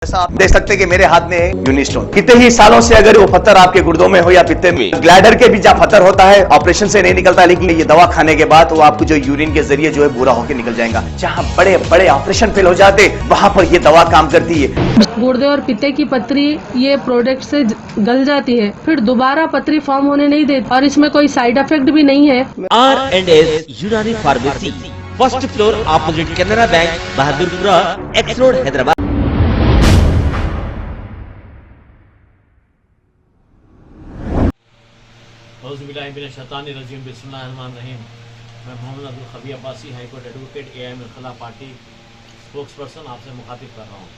ऐसा आप देख सकते हैं कि मेरे हाथ में है यूनिस्टोन। कितने ही सालों से अगर वो पत्थर आपके गुर्दों में हो या पित्ते में, ग्लैडर के भी जहाँ पत्थर होता है ऑपरेशन से नहीं निकलता, लेकिन ये दवा खाने के बाद वो आपको जो यूरिन के जरिए जो है बुरा होकर निकल जाएगा। जहाँ बड़े बड़े ऑपरेशन फेल हो जाते वहां पर ये दवा काम करती है। गुर्दे और पित्ते की पथरी ये प्रोडक्ट से गल जाती है, फिर दोबारा पथरी फॉर्म होने नहीं देती और इसमें कोई साइड इफेक्ट भी नहीं है। R&S यूनानी pharmacy, first floor opposite Canara bank, Bahadurpura, x road, Hyderabad. बिस्मिल्लाहिर्रहमानिर्रहीम, बिस्मिल्लाहिर्रहमानिर्रहीम। मैं मोहम्मद अब्दुल खबीर अब्बासी, हाईकोर्ट एडवोकेट, AIM खिला पार्टी स्पोक्स पर्सन आपसे मुखातिब कर रहा हूँ।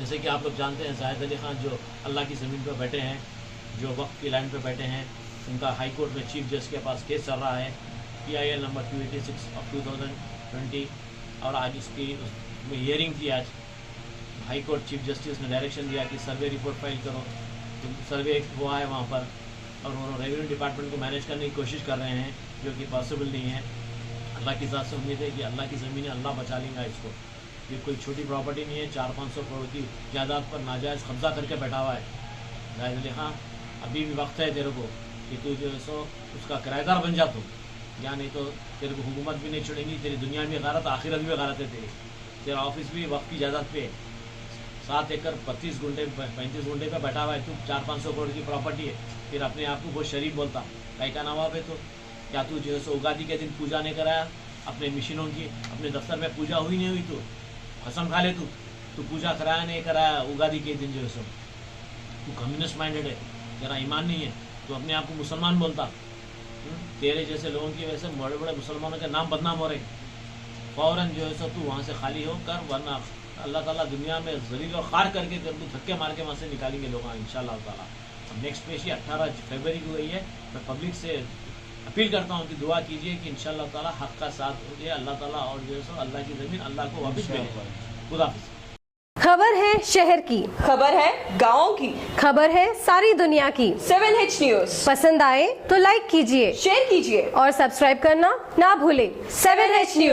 जैसे कि आप लोग जानते हैं, जाहिद अली खान जो अल्लाह की ज़मीन पर बैठे हैं, जो वक्त की लाइन पर बैठे हैं, उनका हाई कोर्ट में चीफ जज के पास केस चल रहा है PIL नंबर 286 ऑफ 2020। और आज इसकी हियरिंग थी। आज हाई कोर्ट चीफ जस्टिस ने डायरेक्शन दिया कि सर्वे रिपोर्ट फाइल करो। तो सर्वे हुआ है वहाँ पर और वो रेवेन्यू डिपार्टमेंट को मैनेज करने की कोशिश कर रहे हैं, जो कि पॉसिबल नहीं है। अल्लाह की ज़ात से उम्मीद है कि अल्लाह की ज़मीन है, अल्लाह बचा लेगा इसको। ये कोई छोटी प्रॉपर्टी नहीं है, 400-500 करोड़ की जायदाद पर नाजायज़ कब्जा करके बैठा हुआ है। जाहिद अली खान, अभी भी वक्त है तेरे को कि तू जो है सो उसका किराएदार बन जा तू, या नहीं तो तेरे को हुकूमत भी नहीं छोड़ेंगी। तेरी दुनिया में गारत, आखिरत में गारत है तेरी। तेरा ऑफिस भी वक्त की जायदाद पे है, 7 एकड़ 35 गुंठे 35 गुंठे पे बैठा हुआ है तू। 400-500 करोड़ की प्रॉपर्टी है, फिर अपने आप को बहुत शरीफ बोलता कहीं का नाम पे। तो क्या तू जो है सो उगादी के दिन पूजा नहीं कराया अपने मिशनों की? अपने दफ्तर में पूजा हुई नहीं हुई? तो कसम खा ले तू पूजा कराया नहीं कराया उगादी के दिन जो है सो? तू कम्युनिस्ट माइंडेड है, तेरा ईमान नहीं है, तो अपने आप को मुसलमान बोलता। तेरे जैसे लोगों की वजह से बड़े बड़े मुसलमानों के नाम बदनाम हो रहे। फ़ौरन जो है सो तू वहाँ से खाली हो कर, वरना अल्लाह ताला दुनिया में ज़लील और ख़ार करके तेरे को धक्के मार के वहाँ से निकालेंगे लोग इंशाअल्लाह ताला। नेक्स्ट पेश 18 फरवरी को हुई है। मैं पब्लिक से अपील करता हूँ कि दुआ कीजिए कि इंशाअल्लाह ताला हक़ का साथ हो जाए अल्लाह ताला, और जो है सो अल्लाह की ज़मीन अल्लाह को वापस मिले। खुदाफिज़। खबर है शहर की, खबर है गाँव की, खबर है सारी दुनिया की। 7H न्यूज़ पसंद आए तो लाइक कीजिए, शेयर कीजिए और सब्सक्राइब करना ना भूले। 7H news.